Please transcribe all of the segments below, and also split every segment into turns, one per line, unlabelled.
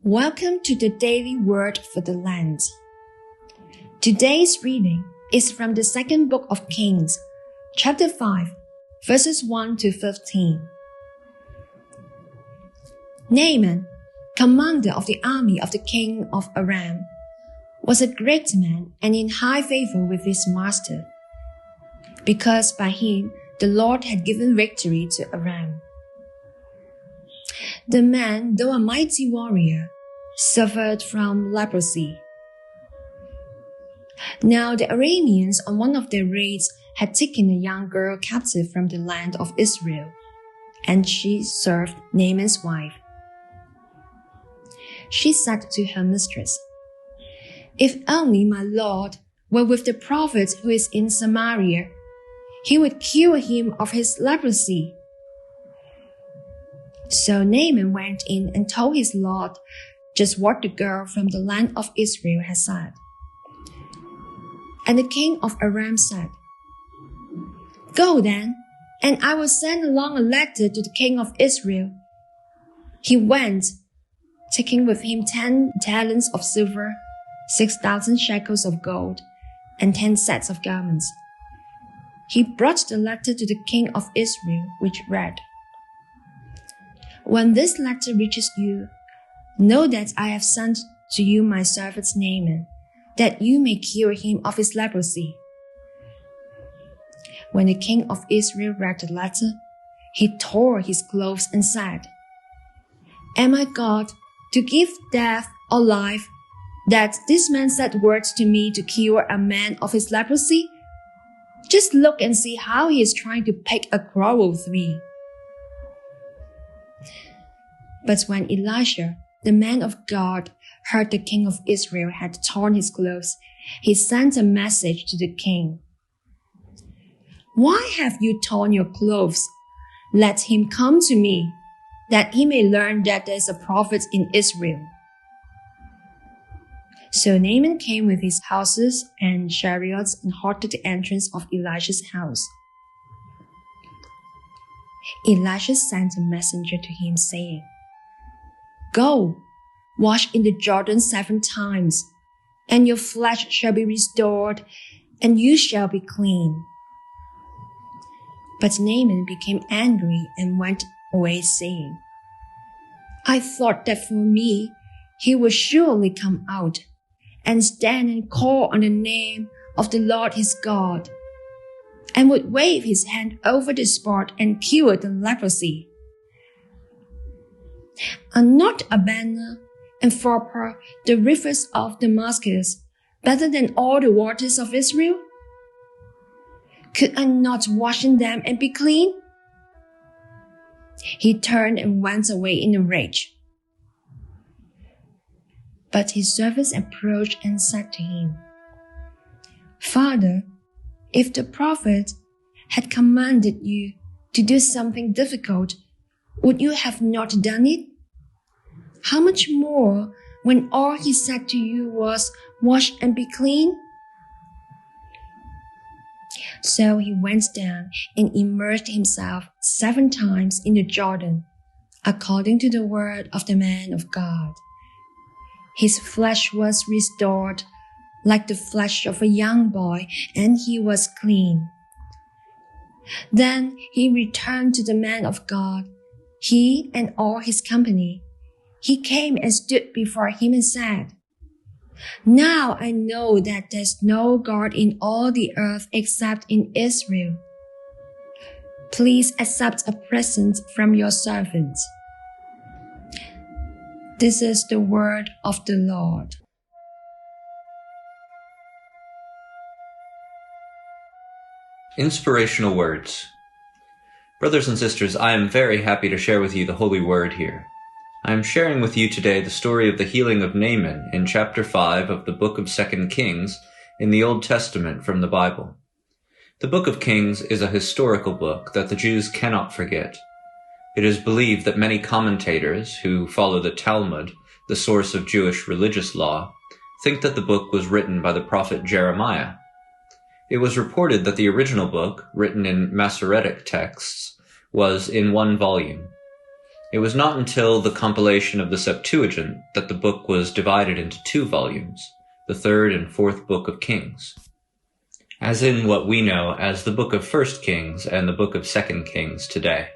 Welcome to the Daily Word for the Lent. Today's reading is from the second book of Kings, chapter 5, verses 1 to 15. Naaman, commander of the army of the king of Aram, was a great man and in high favor with his master, because by him the Lord had given victory to Aram. The man, though a mighty warrior, suffered from leprosy. Now the Arameans on one of their raids had taken a young girl captive from the land of Israel, and she served Naaman's wife. She said to her mistress, "If only my Lord were with the prophet who is in Samaria, he would cure him of his leprosy." So Naaman went in and told his Lord just what the girl from the land of Israel had said. And the king of Aram said, "Go then, and I will send along a letter to the king of Israel." He went, taking with him 10 talents of silver, 6,000 shekels of gold, and 10 sets of garments. He brought the letter to the king of Israel, which read, "When this letter reaches you, know that I have sent to you my servant Naaman, that you may cure him of his leprosy." When the king of Israel read the letter, he tore his clothes and said, "Am I God to give death or life, that this man said words to me to cure a man of his leprosy? Just look and see how he is trying to pick a quarrel with me." But when Elisha, the man of God, heard the king of Israel had torn his clothes, he sent a message to the king. "Why have you torn your clothes? Let him come to me, that he may learn that there is a prophet in Israel." So Naaman came with his horses and chariots and halted at the entrance of Elisha's house. Elisha sent a messenger to him, saying, "Go, wash in the Jordan 7 times, and your flesh shall be restored, and you shall be clean." But Naaman became angry and went away, saying, "I thought that for me he would surely come out and stand and call on the name of the Lord his God, and would wave his hand over the spot and cure the leprosy. Are not Abana and Pharpar, the rivers of Damascus, better than all the waters of Israel? Could I not wash in them and be clean?" He turned and went away in a rage. But his servants approached and said to him, "Father, if the prophet had commanded you to do something difficult, would you have not done it? How much more when all he said to you was, 'Wash and be clean'?" So he went down and immersed himself 7 times in the Jordan, according to the word of the man of God. His flesh was restored like the flesh of a young boy, and he was clean. Then he returned to the man of God, he and all his company. He came and stood before him and said, "Now I know that there's no God in all the earth except in Israel. Please accept a present from your servant." This is the word of the Lord.
Inspirational words. Brothers and sisters, I am very happy to share with you the Holy Word here. I am sharing with you today the story of the healing of Naaman in chapter 5 of the book of 2 Kings in the Old Testament from the Bible. The book of Kings is a historical book that the Jews cannot forget. It is believed that many commentators who follow the Talmud, the source of Jewish religious law, think that the book was written by the prophet Jeremiah. It was reported that the original book, written in Masoretic texts, was in 1 volume. It was not until the compilation of the Septuagint that the book was divided into 2 volumes, the 3rd and 4th book of Kings, as in what we know as the book of 1st Kings and the book of 2nd Kings today.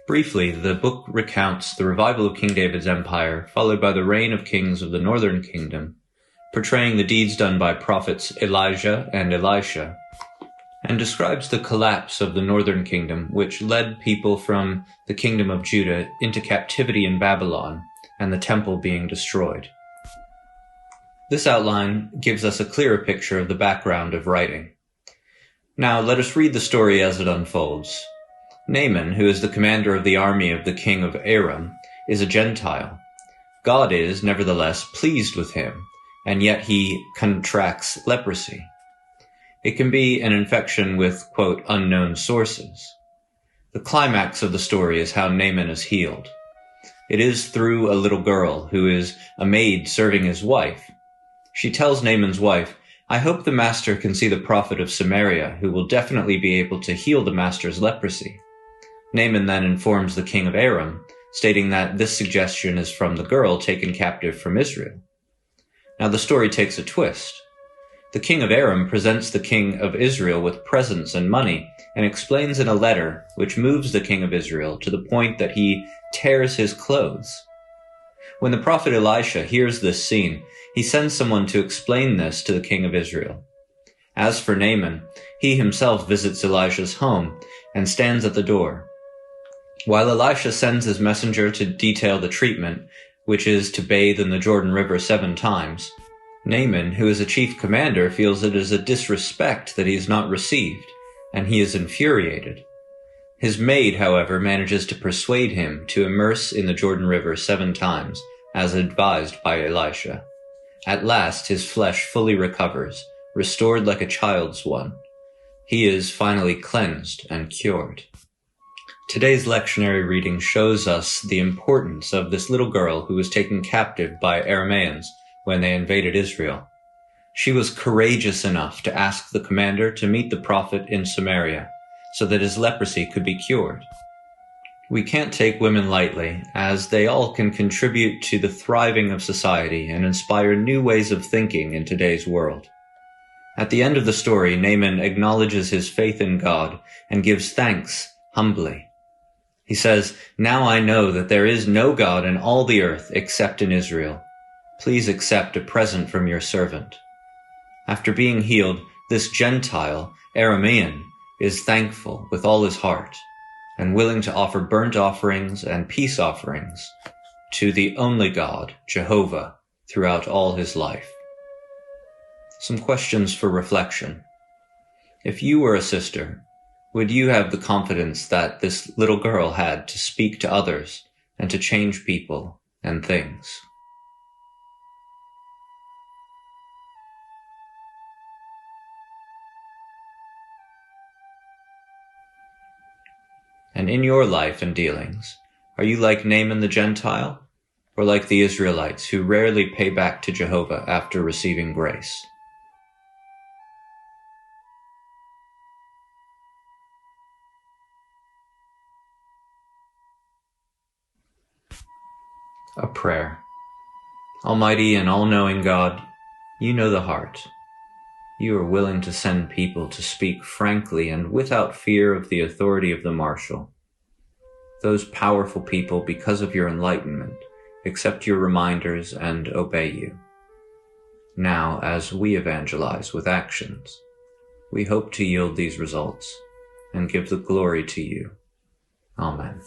Briefly, the book recounts the revival of King David's empire, followed by the reign of kings of the northern kingdom, portraying the deeds done by prophets Elijah and Elisha, and describes the collapse of the northern kingdom, which led people from the kingdom of Judah into captivity in Babylon, and the temple being destroyed. This outline gives us a clearer picture of the background of writing. Now let us read the story as it unfolds. Naaman, who is the commander of the army of the king of Aram, is a Gentile. God is, nevertheless, pleased with him, and yet he contracts leprosy. It can be an infection with, quote, unknown sources. The climax of the story is how Naaman is healed. It is through a little girl who is a maid serving his wife. She tells Naaman's wife, "I hope the master can see the prophet of Samaria, who will definitely be able to heal the master's leprosy." Naaman then informs the king of Aram, stating that this suggestion is from the girl taken captive from Israel. Now the story takes a twist. The king of Aram presents the king of Israel with presents and money, and explains in a letter which moves the king of Israel to the point that he tears his clothes. When the prophet Elisha hears this scene, he sends someone to explain this to the king of Israel. As for Naaman, he himself visits Elisha's home and stands at the door. While Elisha sends his messenger to detail the treatment, which is to bathe in the Jordan River 7 times, Naaman, who is a chief commander, feels it is a disrespect that he is not received, and he is infuriated. His maid, however, manages to persuade him to immerse in the Jordan River 7 times, as advised by Elisha. At last his flesh fully recovers, restored like a child's one. He is finally cleansed and cured. Today's lectionary reading shows us the importance of this little girl who was taken captive by Arameans when they invaded Israel. She was courageous enough to ask the commander to meet the prophet in Samaria, so that his leprosy could be cured. We can't take women lightly, as they all can contribute to the thriving of society and inspire new ways of thinking in today's world. At the end of the story, Naaman acknowledges his faith in God and gives thanks humbly. He says, "Now I know that there is no God in all the earth except in Israel. Please accept a present from your servant." After being healed, this Gentile, Aramean, is thankful with all his heart and willing to offer burnt offerings and peace offerings to the only God, Jehovah, throughout all his life. Some questions for reflection. If you were a sister, would you have the confidence that this little girl had to speak to others and to change people and things? And in your life and dealings, are you like Naaman the Gentile, or like the Israelites who rarely pay back to Jehovah after receiving grace? A prayer. Almighty and all-knowing God, you know the heart. You are willing to send people to speak frankly and without fear of the authority of the marshal. Those powerful people, because of your enlightenment, accept your reminders and obey you. Now, as we evangelize with actions, we hope to yield these results and give the glory to you. Amen.